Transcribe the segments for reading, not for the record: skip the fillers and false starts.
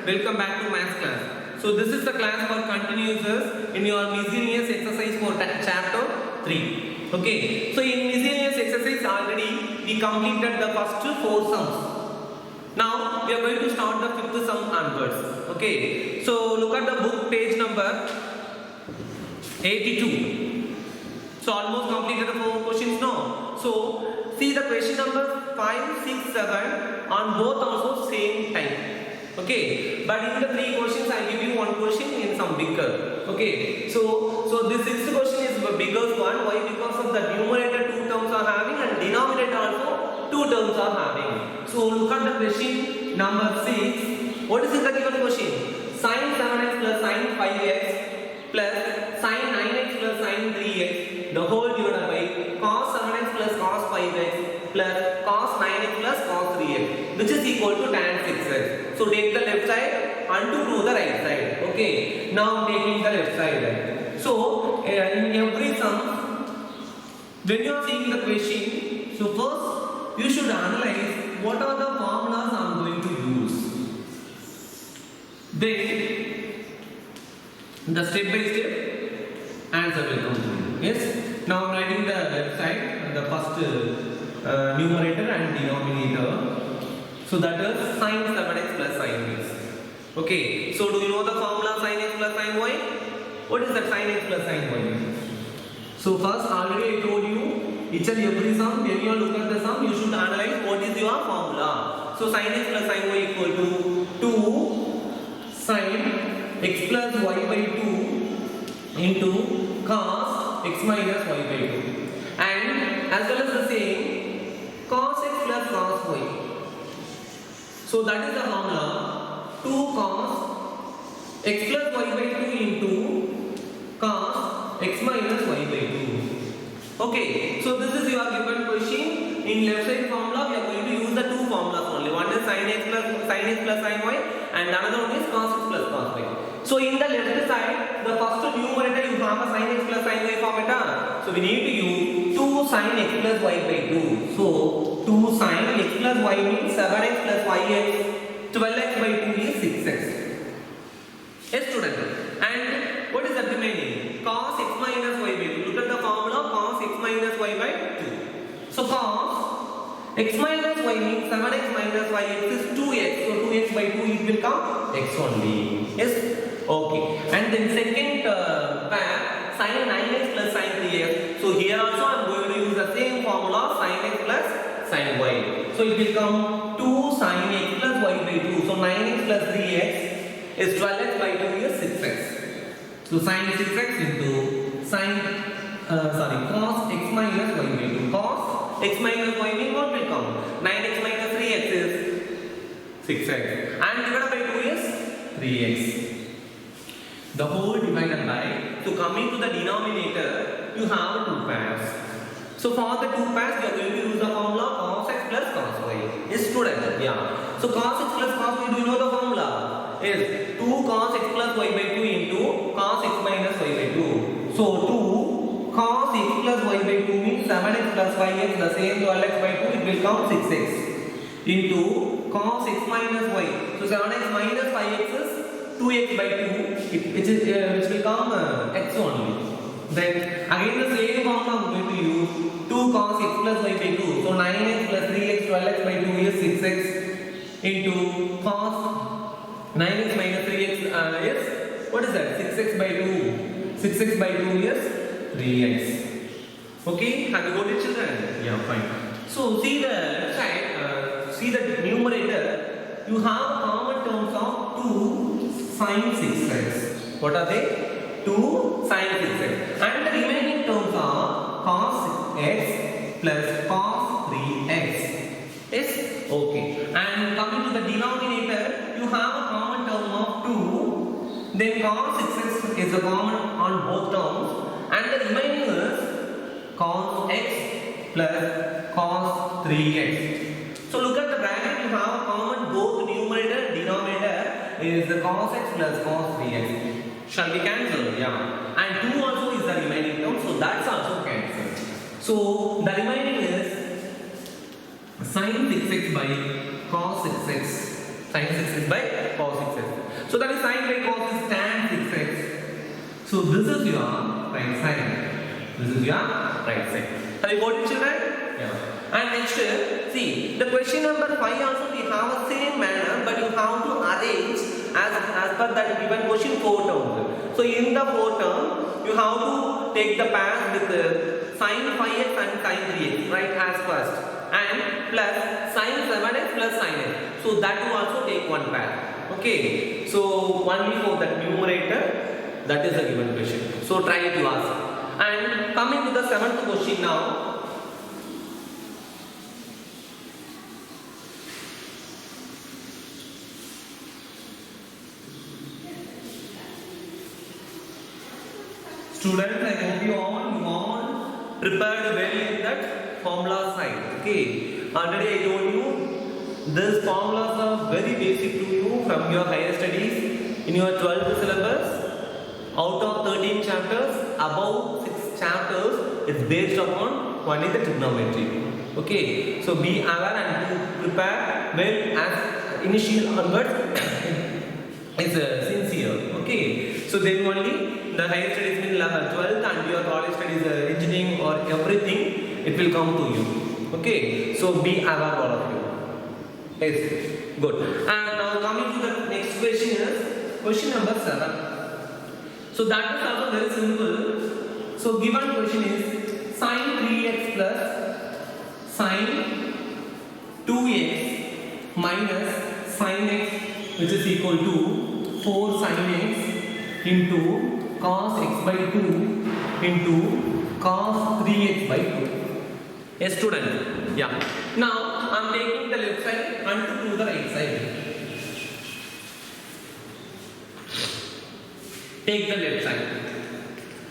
welcome back to maths class. So this is the class for continuous in your miscellaneous exercise for chapter 3. Okay, so in miscellaneous exercise already we completed the first 4 sums. Now we are going to start the 5th sum onwards. Okay, so look at the book page number 82. So almost completed the 4 questions now. So see the question number 5, 6, 7 on both also same time. Okay, but in the 3 questions I give you 1 question in some bigger. Okay, so this 6th question is the biggest one. Why? Because of the numerator 2 terms are having and denominator also 2 terms are having. So look at the question number 6. What is in the given question? Sin 7x plus sin 5x plus sin 9x plus sin 3x the whole divided by cos 7x plus cos 5x plus cos 9x plus cos 3x, which is equal to tan 6x. So take the left side and to do the right side. Okay, now taking the left side. So in every sum, when you are seeing the question, so first you should analyze what are the formulas I am going to use. Then the step by step answer will come to you. Yes. Now I am writing the left side, the first numerator and denominator. So that is sin 7x plus sin x. Okay. So do you know the formula sin x plus sin y? What is that sin x plus sin y? So first already I told you each and every sum, when you look at the sum, you should analyze what is your formula. So sin x plus sin y equal to 2 sin x plus y by 2 into cos x minus y by 2, and as well as the same cos x plus cos y. So that is the formula 2 cos x plus y by 2 into cos x minus y by 2. Okay, so this is your given question. In left side formula we are going to use the 2 formulas only. One is sin x plus sin y and another one is cos x plus cos y. So in the left side, the first numerator you have a sin x plus sin y formula. So we need to use 2 sin x plus y by 2. So 2 sin x plus y means 7x plus yx. 12x by 2 is 6x. Yes, student. And what is the remaining? Cos x minus y by 2. Look at the formula cos x minus y by 2. So cos x minus y means 7x minus yx is 2x. So 2x by 2 it will come x only. Yes. Okay. And then second pair sin 9x plus sin 3x. So here also I am going to use the same formula sin x plus sin y. So it will come 2 sin x plus y by 2. So 9x plus 3x is 12x by 2 is 6x. So sin 6x into sin cos x minus y by 2. Cos x minus y means what will come? 9x minus 3x is 6x and divided by 2 is 3x. The whole divided by, so coming to the denominator, you have 2 pairs. So for the 2 pairs, we are going to use the formula cos x plus cos y. Yes, student? Yeah. So cos x plus cos y, do you know the formula? Is 2 cos x plus y by 2 into cos x minus y by 2. So 2 cos x plus y by 2 means 7x plus yx, the same 12x by 2, it will come 6x. Into cos x minus y. So 7x minus 5x is 2x by 2, which will come x only. Then again the same formula I am going to use 2 cos x plus y by 2. So 9x plus 3x 12x by 2 is 6x into cos 9x minus 3x is, what is that? 6x by 2. 6x by 2 is 3x. Okay, have you got it, children? Yeah, fine. So see the left side, see the numerator, you have common terms of 2 sin 6x. What are they? 2 sin 6x. And the remaining terms are cos x plus cos 3x. Yes? Okay. And coming to the denominator, you have a common term of 2. Then cos 6x is a common on both terms. And the remaining is cos x plus cos 3x. So look at the bracket, you have a common both numerator and denominator is the cos x plus cos 3x. Shall we cancel? Yeah. And 2 also is the remaining term, so that's also cancelled. So the remaining is sin 6x by cos 6x Sin 6x by cos 6x. So that is sin by cos is tan 6x. So this is your right side. This is your right side. Have you got it, children? Yeah. And next, see the question number 5 also we have a same manner, but you have to arrange as per that given question 4 terms. So in the 4 term, you have to take the pairs with sin 5x and sin 3x, right, as first, and plus sin 7x plus sin x. So that you also take one pair. Okay. So only for that numerator, that is the given question. So try it yourself. And coming to the 7th question now. Students, I hope you all prepared well in that formula side. Okay. Already I told you these formulas are very basic to you from your higher studies in your 12th syllabus. Out of 13 chapters, about 6 chapters is based upon only the trigonometry. Okay. So be aware and to prepare well as initial onwards is sincere. Okay. So then only the higher studies in 12th and your college studies engineering or everything, it will come to you. Okay. So be aware all of you. Yes. Good. And now coming to the next question is question number 7. So that is also very simple. So given question is sin 3x plus sin 2x minus sin x, which is equal to 4 sin x into cos x by 2 into cos 3x by 2. Yes, student? Yeah. Now I am taking the left side and to the right side. Take the left side.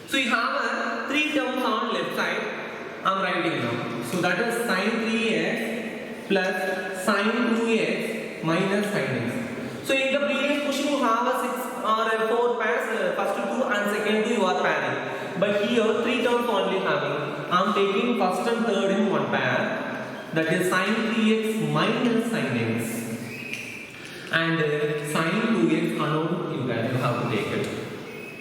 So you have 3 terms on left side. I am writing now. So that is sin 3x plus sin 2x minus sin x. So in the previous question you have a 6 or a 4 pairs, first 2 and second 2 you are pairing. But here 3 terms only having. I am taking first and third in one pair. That is sin 3x minus sin x. And sin 2x alone you have to take it.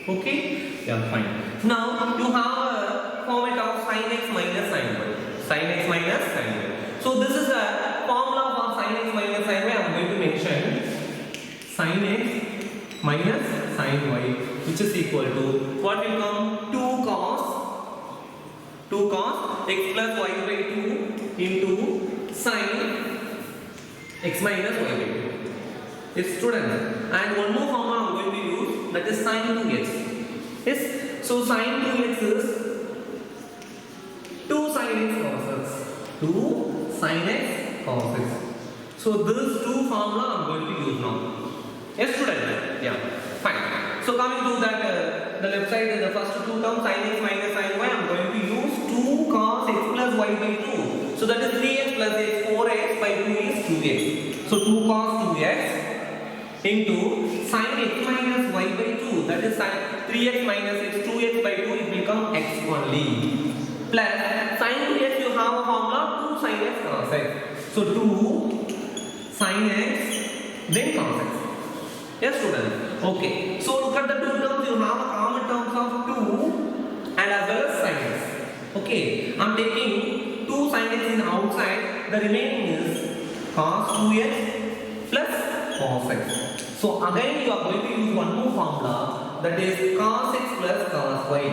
Okay? Yeah, fine. Now you have a format of sin x minus sin y. Sin x minus sin y. So this is a formula for sin x minus sin y. I am going to mention sin x minus sin y, which is equal to what will come? 2 cos x plus y by 2 into sin x minus y by 2. Yes, student. And one more formula I am going to use, that is sin 2x. Yes. So sin 2x is 2 sin x cos x. 2 sin x cos x. So this 2 formula I am going to use now. Yes, student? Yeah. Fine. So coming to that, the left side is the first 2 terms, sin x minus sin y. I am going to use 2 cos x plus y by 2. So that is 3x plus x, 4x by 2 is 2x. So 2 cos 2x into sin x minus y by 2, that is sin 3x minus x, 2x by 2, it will become x only. Plus sin 2x you have a formula 2 sin x cos x. So 2 sin x then cos x. Yes, student? Okay. So look at the 2 terms, you have a common terms of 2 and as well as sin x. Okay. I am taking 2 sin x in outside, the remaining is cos 2x plus cos x. So again you are going to use one more formula, that is cos x plus cos y.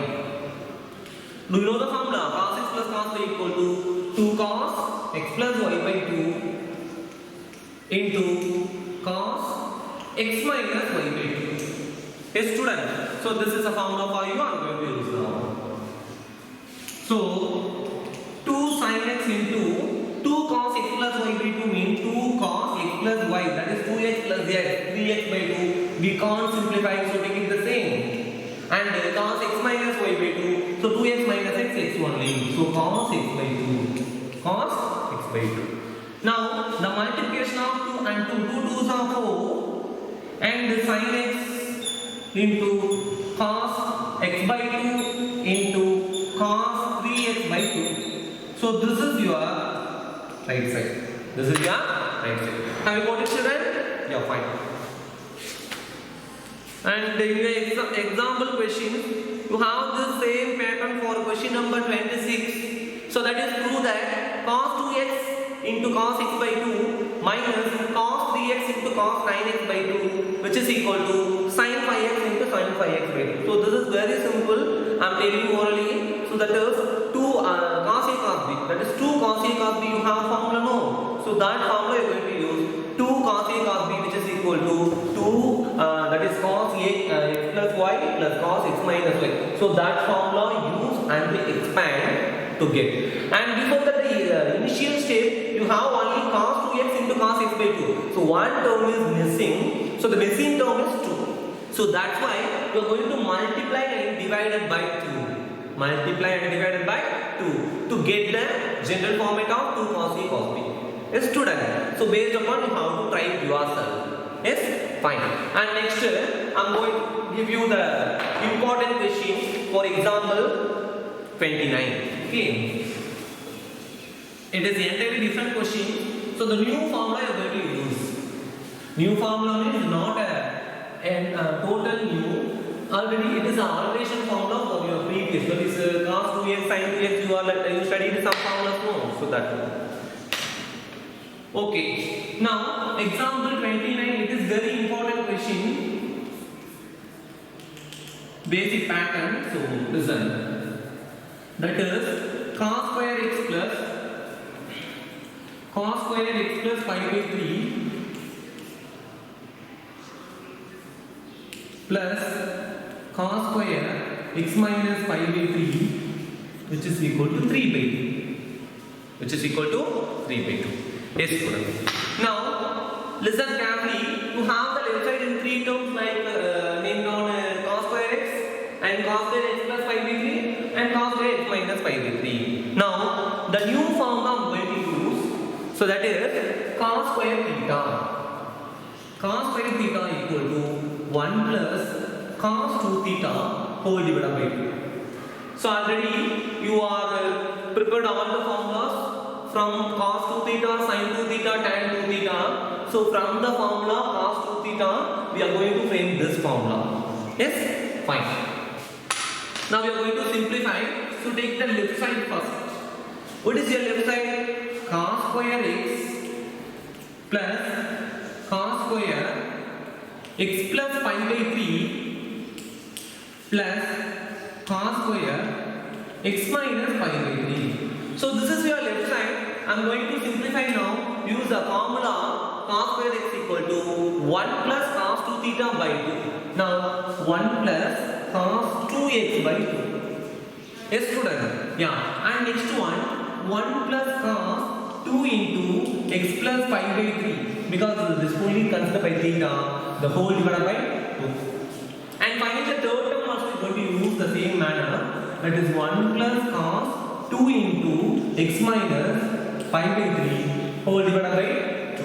Do you know the formula? Cos x plus cos y equal to 2 cos x plus y by 2 into cos x minus y by 2. Yes, student. So this is a formula for you. I am going to use now. So 2 sin x into 2 cos x plus y by 2 means 2 cos x plus y, that is 2x plus x, 3x by 2. We can't simplify, so take it the same. And cos x minus y by 2, so 2x minus x, x only. So cos x by 2. Cos x by 2. Now the multiplication of 2 and 2, 2 2s are 4. And sin x into cos x by 2 into cos 3x by 2. So this is your right side. This is your right side. Have you got it, children? Yeah, fine. And in the example question, you have the same pattern for question number 26. So that is prove that cos 2x into cos x by 2 minus cos 3x into cos 9x by 2, which is equal to sin 5x into sin 5x by 2. So this is very simple. I am telling you orally. So that is 2 cos a cos b. That is 2 cos a cos b. You have formula, no? So that formula you are going to use 2 cos a cos b, which is equal to 2 that is cos a x plus y plus cos x minus y. So that formula use and we expand to get. And before that, the initial step, you have only cos 2x into cos x by 2. So one term is missing. So the missing term is 2. So that's why you are going to multiply and divide it by 2. Multiply and divided by 2 to get the general format of 2 cos a cos b. Yes, student. So based upon you have to try it yourself. Yes, fine. And next I am going to give you the important question for example 29. Okay. It is entirely different question. So the new formula you are going to use. New formula means not a total new. Already it is an alteration formula for your previous. That is cos 2x sin 2x. You studied some formulas, no? So that one. Okay. Now example 29. It is very important question. Basic pattern. So listen. That is cos square x plus 5 by 3 plus cos square x minus 5 by 3, which is equal to 3 by 2. Which is equal to 3 by 2. Yes, student. Now listen carefully. You have the left side in 3 terms like named on cos square x and cos square x plus 5 by 3 and cos square x minus 5 by 3. Now the new formula I am going to use. So that is cos square theta. Cos square theta equal to 1 plus cos 2 theta whole divided by 2. So already you are prepared all the formulas from cos 2 theta, sin 2 theta, tan 2 theta. So from the formula cos 2 theta, we are going to frame this formula. Yes? Fine. Now we are going to simplify. So take the left side first. What is your left side? Cos square x plus cos square x plus 5 by 3 plus cos square x minus 5 by 3. So this is your left side. I am going to simplify now. Use the formula cos square x equal to 1 plus cos 2 theta by 2. Now 1 plus cos 2x by 2. Yes, student. Yeah. And next one 1 plus cos 2 into x plus 5 by 3, because this only considered by theta, the whole divided by 2. And finally the third term also is going to use the same manner, that is 1 plus cos 2 into x minus 5 by 3 whole divided by 2.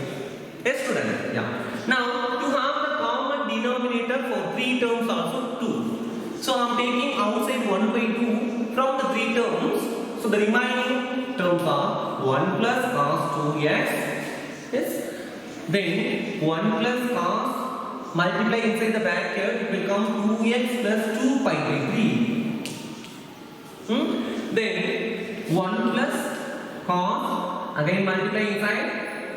Yes, student? Yeah. Now to have the common denominator for 3 terms also 2. So I am taking outside 1 by 2 from the 3 terms. So the remaining terms are 1 plus cos 2x, yes, then 1 plus cos, multiply inside the bracket, it will come 2x plus 2 pi by 3. Then 1 plus cos, again multiply inside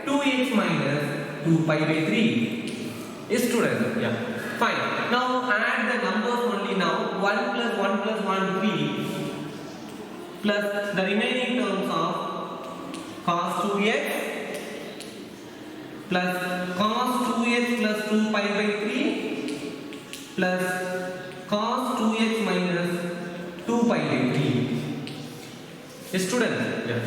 2x minus 2 pi by 3. Yes, student? Yeah. Fine. Now add the numbers only now. 1 plus 1 plus 1, 3. Plus the remaining terms of cos 2x plus cos 2x plus 2 pi by 3 plus cos 2x minus 2 pi by 3. Yes, student? Yeah.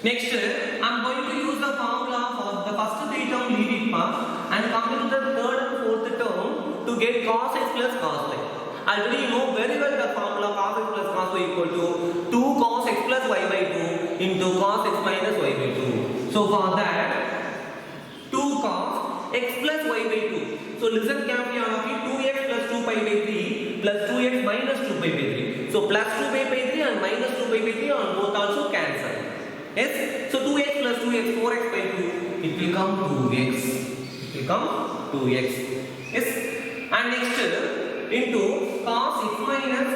Next, I am going to use the formula for the first 3 term, leave it first, and come to the third and fourth term to get cos x plus cos y. Already you know very well the formula cos x plus cos y equal to 2 cos x plus y by 2 into cos x minus y by 2. So for that 2 cos x plus y by 2. So listen carefully on 2x plus 2 pi by 3 plus 2x minus 2 pi by 3. So plus 2 pi by 3 and minus 2 pi by 3 on both also cancel. Yes. So 2x plus 2x 4x by 2. It will come 2x. It will come 2x. Yes. And next into cos x minus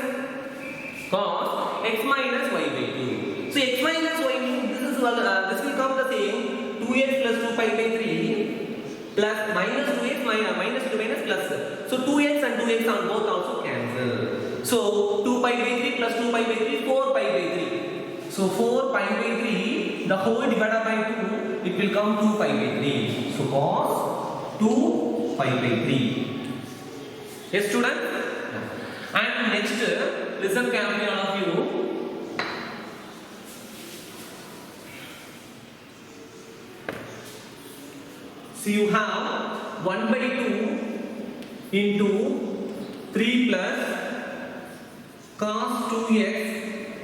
y by 2. So x minus y means this will come the same 2x plus 2 pi by 3 plus minus 2x minus 2 minus plus. So 2x and 2x on both also cancel. So 2 pi by 3 plus 2 pi by 3 4 pi by 3. So 4 pi by 3 the whole divided by 2 it will come 2 pi by 3. So cos 2 pi by 3. Yes student? And next listen carefully all of you. So you have 1 by 2 into 3 plus cos 2x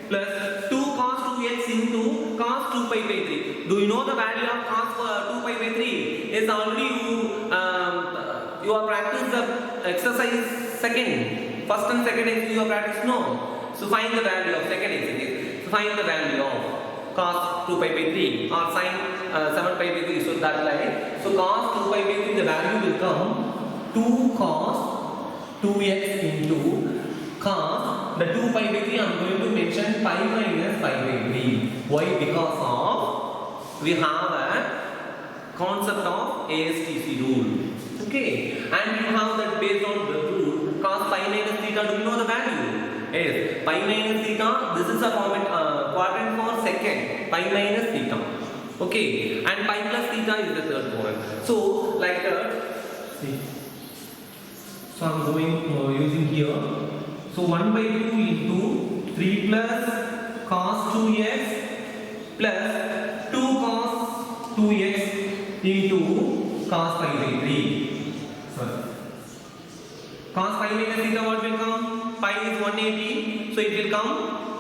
plus 2 cos 2x into cos 2 pi by 3. Do you know the value of cos 2 pi by 3? Is already you have practiced the exercise second. First and second exercise you have practiced? No. So find the value of second exercise. So find the value of cos 2 pi by 3 or sin 7 pi by 3. So that line. So cos 2 pi by 3 the value will come 2 cos 2x into cos the 2 pi by 3 I am going to mention pi minus pi by 3. Why? Because of we have a concept of ASTC rule. Okay, and you have that based on the rule cos pi minus theta. Do you know the value? Yes, pi minus theta. This is a quadrant for second. Pi minus theta. Okay, and pi plus theta is the third one. So like that. See. So I am going using here. So 1 by 2 into 3 plus cos 2x plus 2 cos 2x into cos pi by 3. Sorry. Cos pi minus theta what will come? Pi is 180. So it will come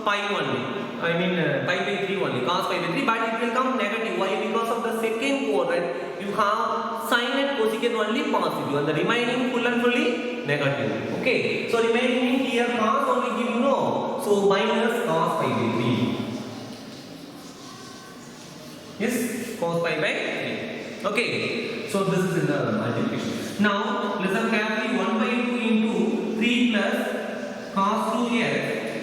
pi only. I mean pi by 3 only. Cos pi by 3. But it will come negative. Why? Because of the second quadrant you have sin and cosecant only positive and the remaining full and fully negative. Okay. So remaining here cos only give you no. So minus cos pi by 3. Yes. Cos pi by 3. Okay. So this is in the multiplication. Now listen carefully. 1 by 2 into 3 plus cos 2x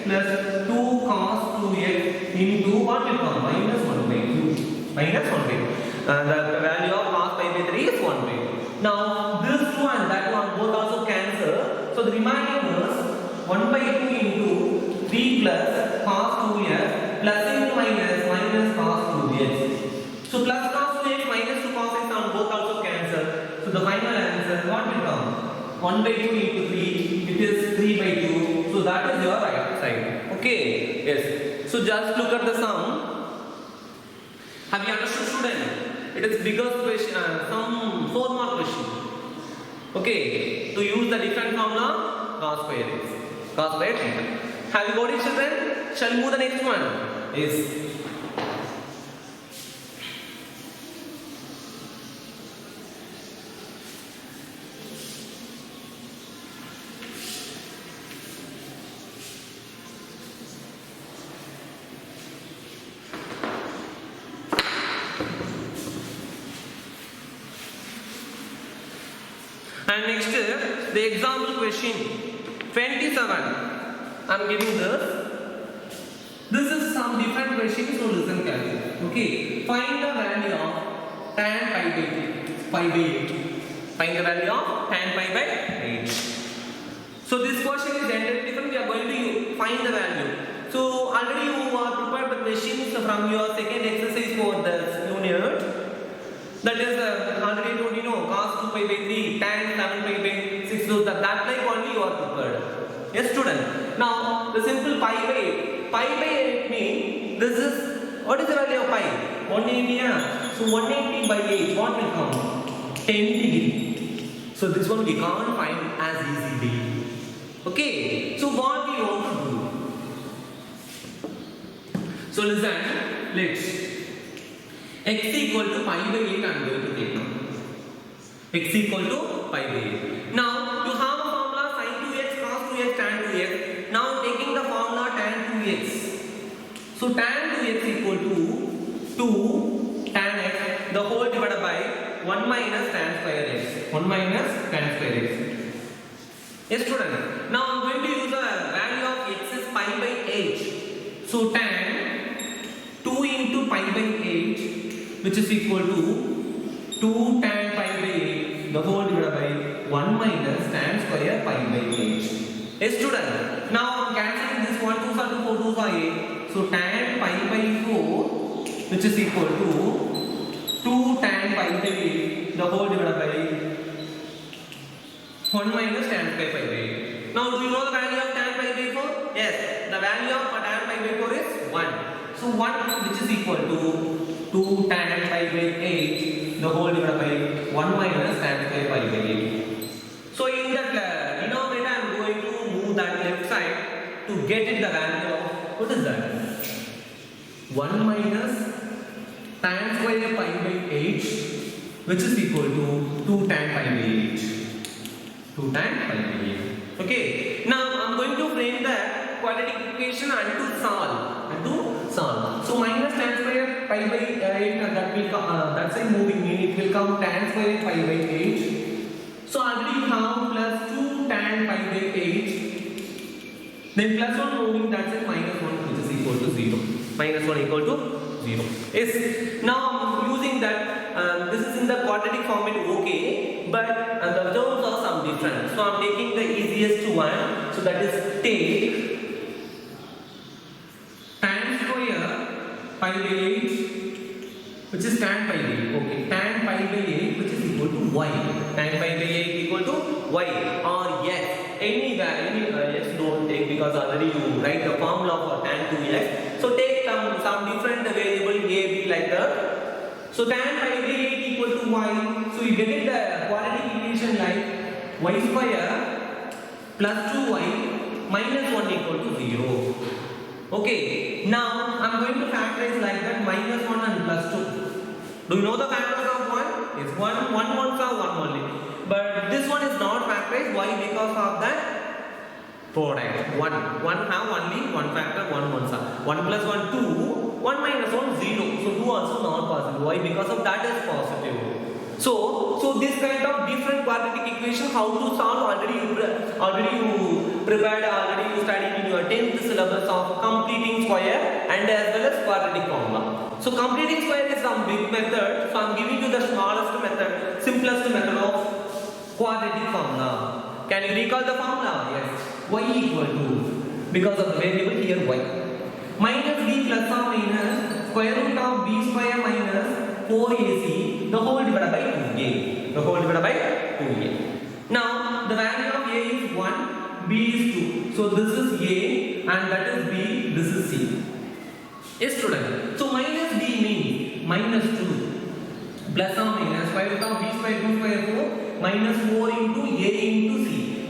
plus 2 cos 2x into what will come? Minus 1 by 2. Minus 1 by 2. The value of cos pi by 3 is 1 by 2. Now this one, that one both also cancel. So the remaining is 1 by 2 into 3 plus cos 2x plus into minus cos 2x. So plus cos 2x minus 2 cos x on both also cancel. So the final answer what will come? 1 by 2 into 3, it is 3 by 2. So that is your right side. Okay. Yes. So just look at the sum. Have you understood, student? It is biggest question, some 4 mark question. Okay. To use the different formula, cos square x. Cos square theta. Have you got it, children? Shall we move the next one? Yes. And next, the example question 27. I am giving this. This is some different questions, so listen carefully. Okay, find the value of tan pi by 8. Find the value of tan pi by 8. So this question is entirely different. We are going to find the value. So already you are prepared the questions from your second exercise for this unit. That is already told you know cos 2 pi by 3, tan 7 pi by 6. So that like only you are prepared. Yes, student. Now the simple pi by 8. Pi by 8 means this is what is the value of pi? 180. Yeah? So 180 by 8 what will come? 10 degree. So this one we can't find as easily. Okay. So what we want to do? So listen. Let's. X equal to pi by 8 I am going to take now. X equal to pi by 8. Now you have a formula sin 2x, cos 2x, tan 2x. Now taking the formula tan 2x. So tan 2x equal to 2 tan x the whole divided by 1 1 minus tan square x. 1 minus tan square x. Yes, student. Now I'm going to use the value of x is pi by 8. So tan 2 into pi by 8, which is equal to 2 tan pi by 8, the whole divided by 1 minus tan square pi by 8. Yes, student. Now I'm cancelling this 1 2s are 2, 4 2s are 8. So tan pi by 4, which is equal to 2 tan pi by 8, the whole divided by 1 minus tan square pi by 8. Now do you know the value of tan pi by 4? Yes, the value of tan pi by 4 is 1. So 1, which is equal to 2 tan pi by 8, the whole divided by 1 minus tan square pi by 8. So in that denominator I am going to move that left side to get it the value of, what is that? 1 minus tan square pi by 8, which is equal to 2 tan pi by 8. 2 tan pi by 8. Okay. Now I am going to frame the quadratic equation and to solve. So minus tan square pi by 8, that will come. That's a moving mean. It will come tan square pi by 8. So already you have plus 2 tan pi by 8. Then plus 1 moving, that's it, minus 1, which is equal to 0. Minus 1 equal to 0. Yes. Now using that, this is in the quadratic format, okay, but the terms are some different. So I'm taking the easiest one. So that is take tan square pi by 8, which is tan pi by 8. Okay, tan pi by 8, which is equal to y. Tan pi by 8 equal to y, or yes. Any value, yes, don't take because already you write the formula for tan 2x. So take some different variable a, b like that. So tan pi by 8 equal to y. So you get it the quadratic equation like y square plus 2y minus 1 equal to 0. Okay. Now I am going to factorize like that, minus 1 and plus 2. Do you know the factors of 1? Yes, 1 ones are 1 only. But this one is not factorized. Why? Because of that product. 1 have only one factor, 1 ones are. 1 plus 1, 2. 1 minus 1, 0. So 2 also not positive. Why? Because of that is positive. So this kind of different quadratic equation, how to solve, already you prepared, already you studied in your 10th syllabus of completing square and as well as quadratic formula. So completing square is some big method. So I am giving you the smallest method, simplest method of quadratic formula. Can you recall the formula? Yes. Y equal to, because of the variable here y, minus b plus or minus square root of b square minus 4ac, the whole divided by 2a. The whole divided by 2a. Now the value of a is 1, b is 2. So this is a and that is b, this is c. Yes, student. So minus b means minus 2 plus or minus square root of b square 2 square 4 minus 4 into a into c.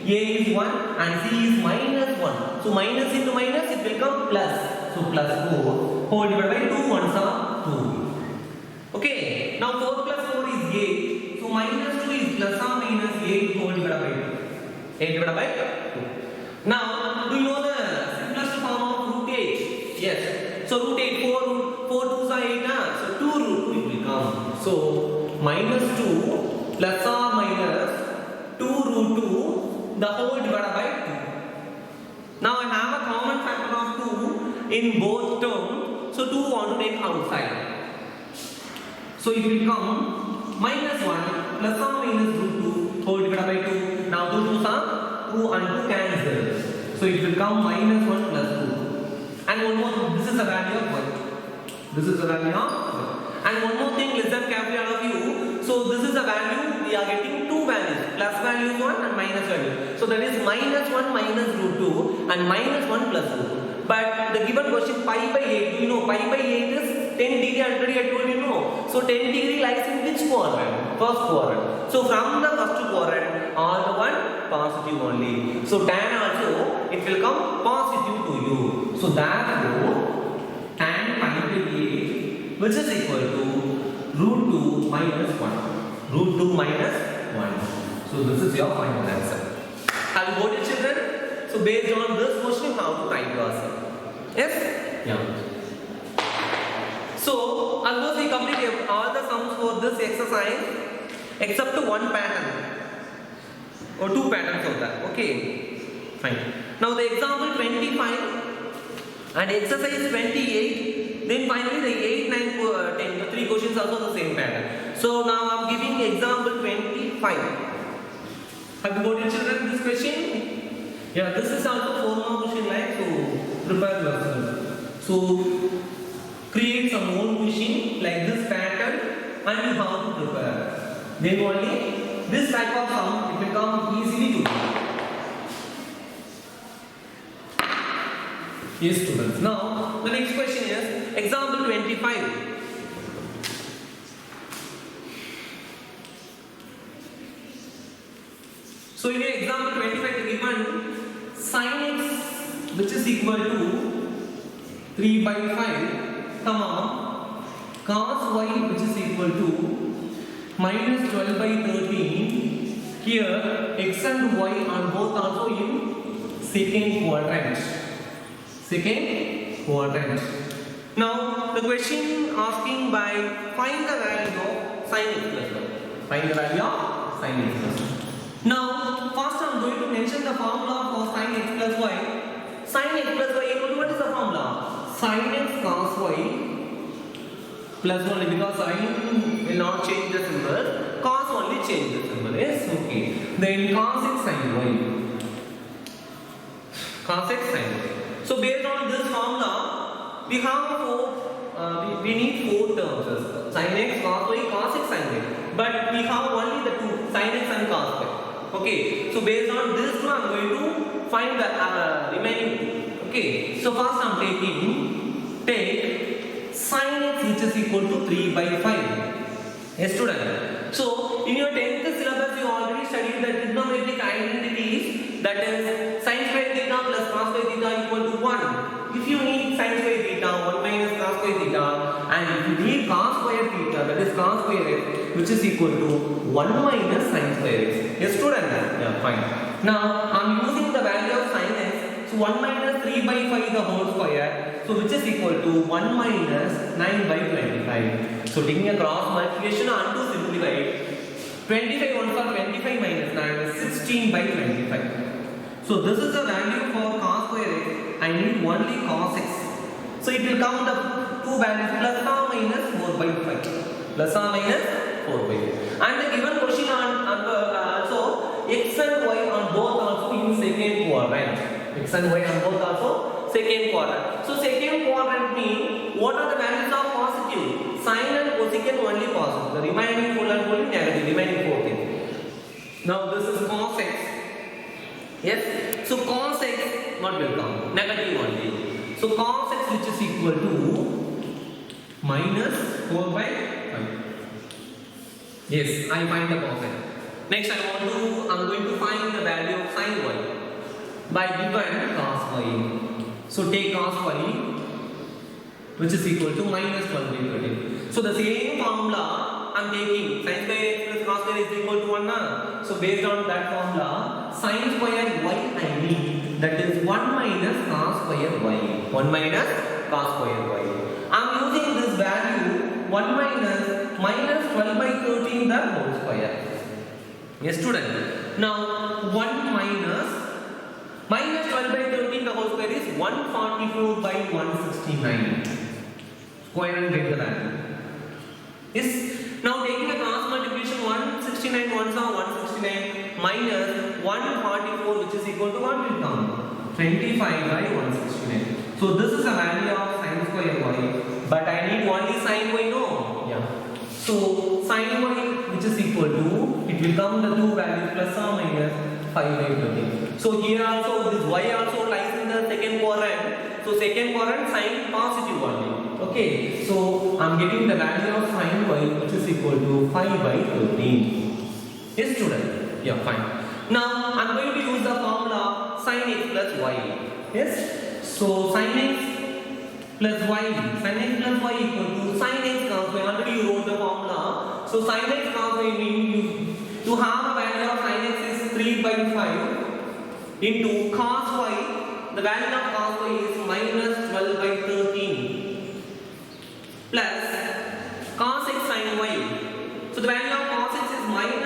A is 1 and c is minus 1. So minus into minus, it will come plus. So plus 4 whole divided by 2 ones are 2. Okay. Now 4 plus 4 is 8. So minus 2 is plus or minus 8 whole divided by 2. 8 divided by 2. Now do you know the simplest form of root 8? Yes. So root 8, 4 2s are 8. So 2 root 2 it will come. So minus 2 plus or minus 2 root 2 the whole divided by 2. Now I have a common factor of 2 in both terms. So 2 want to take outside. So it will come minus 1 plus or minus root 2 whole divided by 2. Now 2 2s are 2 and 2 cancel. So it will come minus 1 plus 2. And one more, this is the value of y. This is the value of y. And one more thing, listen carefully all of you. So this is the value, we are getting two values, plus value is 1 and minus value. So that is minus 1 minus root 2 and minus 1 plus root 2. But the given question pi by 8, do you know pi by 8 is 10 degree already I told you no. So 10 degree lies in which quadrant? First quadrant. So from the first quadrant, all the one positive only. So tan also, it will come positive to you. So therefore, tan pi by 8, which is equal to root 2 minus 1. Root 2 minus 1. So this is your final answer. Have you got it, children? So based on this question, how to write your answer? Yes? Yeah. So almost we completed all the sums for this exercise. except one pattern or two patterns of that. Okay, fine. Now the example 25 and exercise 28, then finally the 8, 9, 10, the three questions also the same pattern. So now I am giving example 25. Have you got your children this question? Yeah, this is also 4 mark question, like, so prepare yourself. So create some own machine like this pattern and you have to prepare. Then only this type of sum it will come easily to you. Yes, students. Now the next question is example 25. So in example 25 given sin x which is equal to 3 by 5 comma cos y which is equal to minus 12 by 13. Here x and y are both also in second quadrant. Second quadrant. Now the question asking by find the value of sin x plus y. Find the value of sin x plus y. Now first I am going to mention the formula for sin x plus y. Sin x plus y equal to what is the formula? Sin x cos y plus only, because sin will not change the symbol, cos only change the symbol. Yes, okay. Then cos x sin y. Cos x sin y. So based on this formula, we have we need 4 terms: sin x, cos y, cos x, sin y. But we have only the two, sin x and cos y. Okay. So based on this two, I am going to find the remaining two. Okay. So first I am take sin x which is equal to 3 by 5. Yes, student. So in your 10th syllabus, you already studied the trigonometric identities, that is sin square theta plus cos square theta equal to 1. If you need sin square theta, 1 minus cos square theta, and if you need cos square theta, that is cos square x, which is equal to 1 minus sin square x. Yes, student? Yeah, fine. Now I am using the value of sin x. So 1 minus 3 by 5 the whole square, so which is equal to 1 minus 9 by 25. So taking a cross multiplication and to simplify it, 25 1 for 25 minus 9 is 16 by 25. So this is the value for cos square x. I need only cos x. So it will come the two values plus or minus 4 by 5. Plus or minus 4 by 5. And the given question on also x and y on both also in second quadrant. X and y on both also second quadrant. So second quadrant means what are the values of positive? Sin and cosecant only positive. The remaining full and only negative. Remaining 4 things. Now this is cos x. Yes. So cos x what will come? Negative only. So cos x which is equal to minus 4 by 5. Yes, I find the cos x. Next I am going to find the value of sin y by given cos y. So take cos y which is equal to minus 12 by 13. So the same formula I am taking sin square x plus cos square is equal to 1 na? So based on that formula, sin square y I need, that is 1 minus cos square y. 1 minus cos square y. I am using this value 1 minus 12 by 13 the whole square. Yes, student. Now 1 minus 12 by 13 the whole square is 144 by 169. Square and get the value. Yes. Now taking a cross multiplication, 169 ones are 169 minus 144 which is equal to what will come? 25 by 169. So this is the value of sin square y. But I need only sin y, no? Yeah. So sin y which is equal to, it will come the two values plus or minus 5 by 13. So here also this y also lies in the second quadrant. So second quadrant sin positive only. Okay. So I am getting the value of sin y which is equal to 5 by 13. Yes, student? Yeah, fine. Now I am going to use the formula sin x plus y. Yes. So sin x plus y. Sin x plus y equal to sin x cos y. Already you wrote the formula. So sin x cos y means to have a value of sin x is 3 by 5 into cos y. The value of cos y is minus 12 by 13 plus cos x sin y. So the value of cos x is minus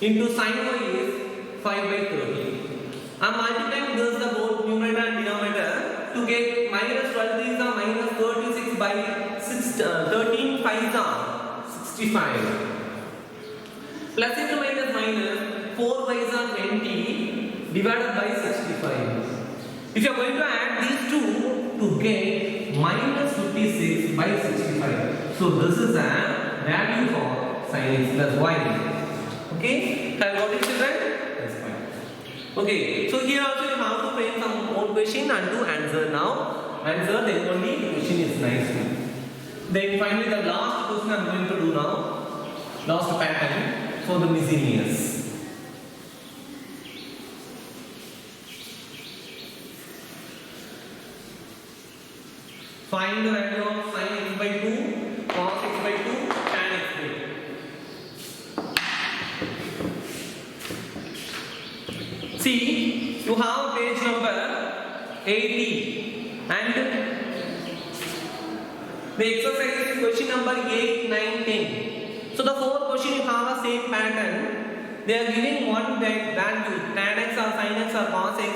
into sin y is 5 by 30. I'm multiplying this the both numerator and denominator to get minus 12 is minus 36 by 13 5 are 65. Plus into minus minus 4 by 20 divided by 65. If you are going to add these two to get minus 56 by 65. So this is a value for sin x plus y. Okay? Have you got it, children? That's fine. Okay. So here also you have to frame some own question and to answer now. Answer then only the question is nice. Then finally the last question I am going to do now. Last pattern for the miscellaneous. Find the value of sin x by 2, cos x by 2, tan x by 2. See, you have page number 80 and the exercise is question number 8, 9, 10. So the fourth question you have the same pattern. They are giving one value, tan x or sin x or cos x.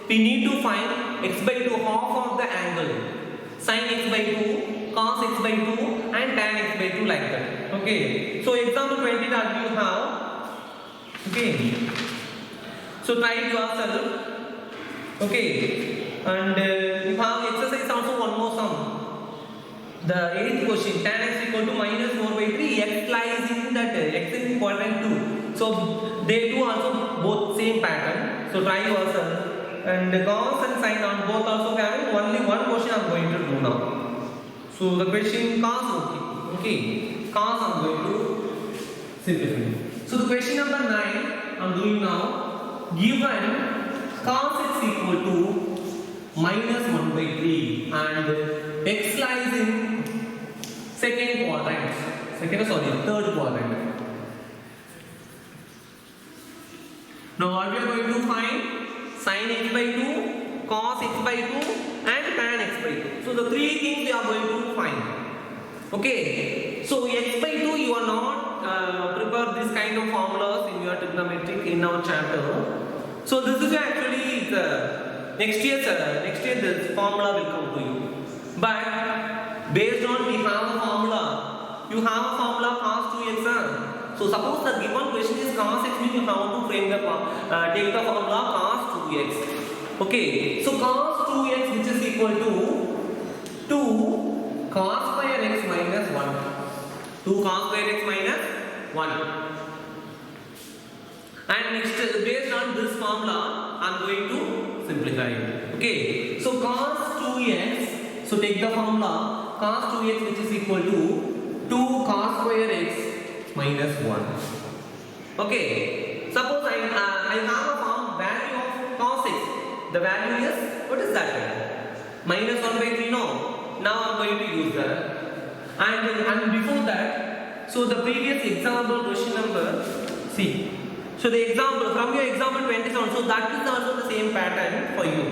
We need to find x by 2, half of the angle. Sin x by 2, cos x by 2 and tan x by 2 like that. Okay. So example 20 that you have. Okay. So try it yourself. Okay. And you have exercise also one more sum. The 8th question, tan x equal to minus 4 by 3, x lies in that x in quadrant 2. So they do also both same pattern. So try yourself. And cos and sin on both also having only one question I am going to do now. So the question cos, okay, cos I am going to simplify. So the question number 9 I am doing now. Given cos x equal to minus 1 by 3 and x lies in third quadrant. Now what we are going to find? Sin x by 2, cos x by 2 and tan x by 2. So the three things we are going to find. Okay. So x by 2 you are not prepare this kind of formulas in your trigonometric in our chapter. So this is actually the next year this formula will come to you. But based on we have a formula, you have a formula cos 2x. So suppose the given question is cos x, means you have to frame the take the formula cos 2x. Okay. So cos 2x which is equal to 2 cos square x minus 1. 2 cos square x minus 1. And next, based on this formula, I am going to simplify it. Okay. So cos 2x. So take the formula cos 2x which is equal to 2 cos square x minus 1. Okay. Suppose I have a form value of cos x. The value is, what is that? Minus 1 by 3, no. Now I am going to use that. And before that, so the previous example question number, see. So the example, from your example 27, so that is also the same pattern for you.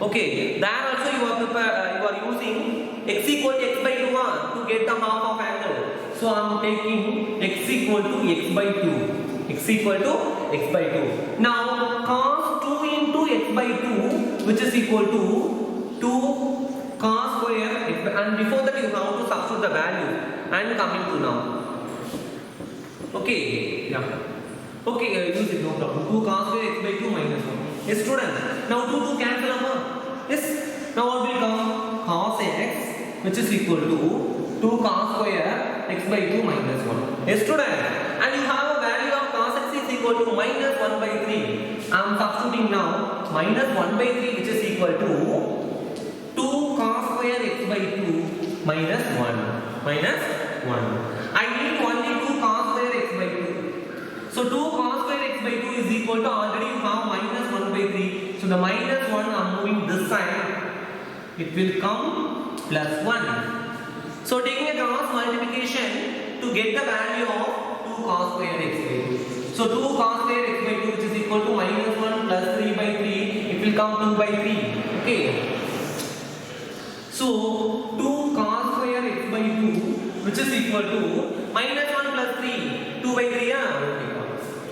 Okay. There also you are using x equal to x by 2 to get the half of angle. So I am taking x equal to x by 2. X equal to x by 2. Now cos 2 into x by 2 which is equal to 2 cos square x by, and before that you have to substitute the value and coming to now. Okay. Yeah. Okay, use it, no problem. 2 cos square x by 2 minus 1. Yes, student. Now 2 cancel over. Yes. Now what will come? Cos x which is equal to 2 cos square x by 2 minus 1. Yes, student. And you have a value of cos x is equal to minus 1 by 3. I am substituting now minus 1 by 3 which is equal to 2 cos square x by 2 minus 1. Minus 1. I need only 2 cos square x by 2. So 2 cos square x by 2 is equal to, already you have minus 1 by 3. So the minus 1 I am moving this side. It will come plus 1. So taking a cross multiplication to get the value of 2 cos square x by 2. So 2 cos square x by 2 which is equal to minus 1 plus 3 by 3. It will come 2 by 3. Okay. So 2 cos square x by 2 which is equal to minus 1 plus 3. 2 by 3. Okay.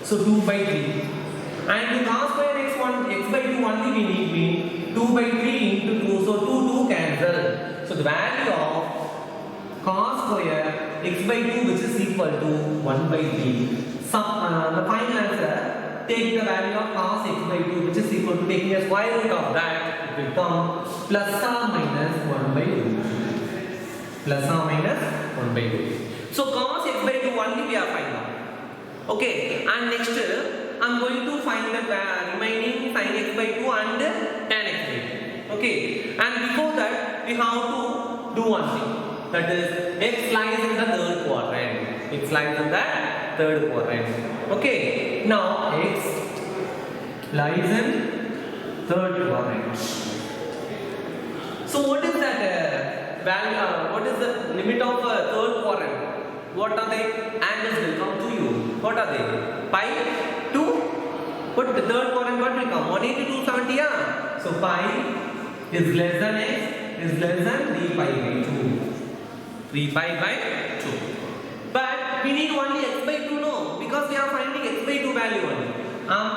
So 2 by 3. And the cos square x by 2 only we need mean 2 by 3 into 2. So 2 cancel. So the value of cos square x by 2 which is equal to 1 by 3. The final answer, take the value of cos x by 2 which is equal to, taking a square root of that, it will come plus or minus 1 by 2. Plus or minus 1 by 2. So cos x by 2 only we are finding out. Okay, and next I am going to find the remaining sin x by 2 and tan x by 2. Okay, and before that we have to do one thing, that is x lies in the third quadrant. X lies in the third quadrant. Okay, now x lies in third quadrant. So what is that value? What is the limit of third quadrant? What are the angles will come to you? What are they? Pi to, what the third quadrant, what will come? 180 to 270, yeah? So pi is less than x is less than 3 pi by 2. 3 pi by 2. But we need only x by 2, no? Because we are finding x by 2 value only.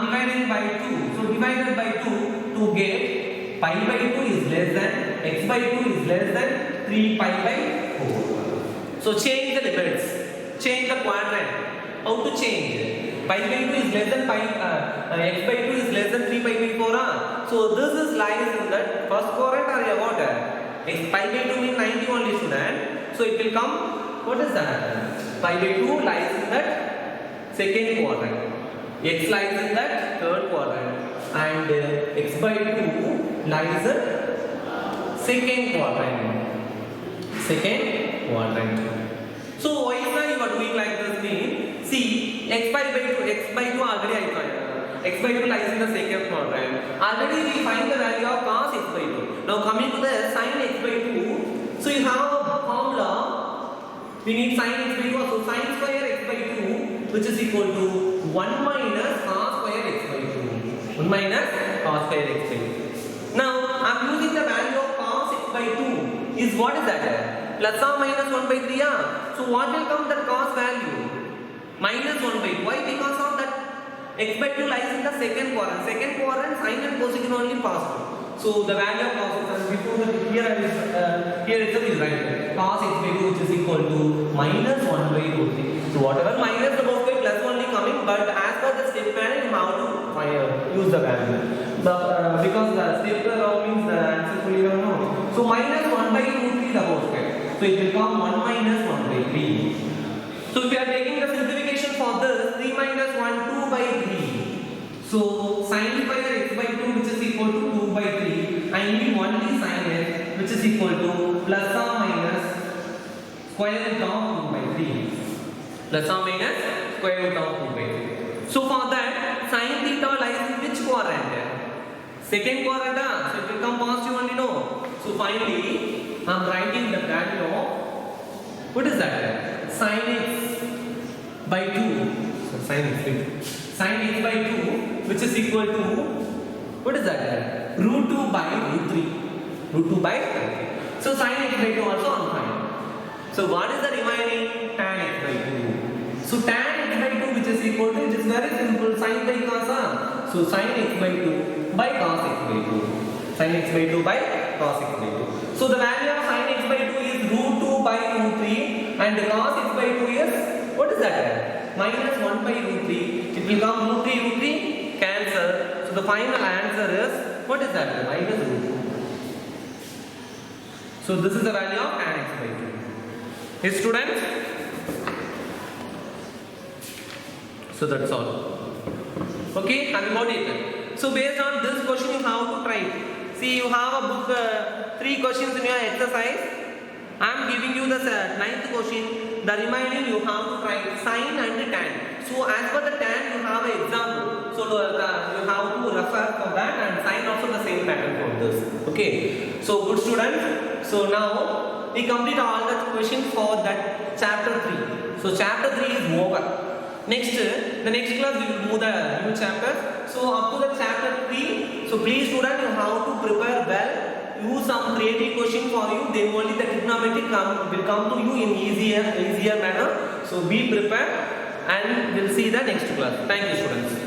Dividing by 2. So divided by 2 to get pi by 2 is less than, x by 2 is less than 3 pi by 4. So change the limits, change the quadrant. How to change? Pi by 2 is less than x by 2 is less than 3 pi by 4. So this is lies in that first quadrant or what? Pi by 2 means 90 only, student. So it will come, what is that? Pi by 2 lies in that second quadrant. X lies in that third quadrant. And x by 2 lies in second quadrant. Second quadrant. So why is that you are doing like this thing? See, x by 2 already I find. X by 2 lies in the second quadrant. Already we find the value of cos x by 2. Now coming to the sin x by 2. So you have a formula. We need sin x by 2. So sin square x by 2 which is equal to 1 minus cos square x by 2. 1 minus cos square x by 2. Now I am using the value of cos x by 2 is what is that? Plus or minus 1 by 3. So what will come that cos value? Minus 1 by 2. Why? Because of that x by 2 lies in the second quadrant. Second quadrant sine and cosecant only positive. So the value of cos x before that here itself is right. Cos x by 2 which is equal to minus 1 by root 3. So whatever minus the both by plus only coming, but as per the step plan you have to use the value. Because the step means the answer fully known. So minus 1 by root 3 the whole square. So it will come 1 minus 1 by 3. So if we are taking the simplification for this, 3 minus 1, 2 by 3. So sin square x by 2 which is equal to 2 by 3. I need only sin x which is equal to plus or minus square root of 2 by 3. Plus or minus square root of 2 by 3. So for that, sin theta lies in which quadrant? Second quadrant. So it will come positive only, no? So finally, I am writing the value of, what is that? Sin x by 2. So sin x by 2. Sin x by 2 which is equal to, what is that? Root 2 by root 3. Root 2 by 3. So sin x by 2 also I am finding. So what is the remaining? Tan x by 2. So tan x by 2 which is equal to, it is very simple, sin by cos. So sin x by 2 by cos x by 2. Sin x by 2 by cos x by 2. So the value of sin x by 2 is root 2 by root 3 and cos x by 2 is, what is that? Minus 1 by root 3. It will come root 3 cancel. So the final answer is, what is that? Minus root 2. So this is the value of tan x by 2. Yes, students? So that's all. Okay, have you got it? So based on this question you have to try. See, you have a book, 3 questions in your exercise. I am giving you the 9th question. The remaining you have to try sin and tan. So as per the tan you have an example. So you have to refer for that and sin also the same pattern for this. Okay. So good students. So now we complete all the questions for that chapter 3. So chapter 3 is over. Next, the next class we will move the new chapter. So up to the chapter 3. So please student, you have to prepare well. Use some creative question for you. Then only the trigonometry will come to you in easier manner. So be prepared and we'll see the next class. Thank you, students.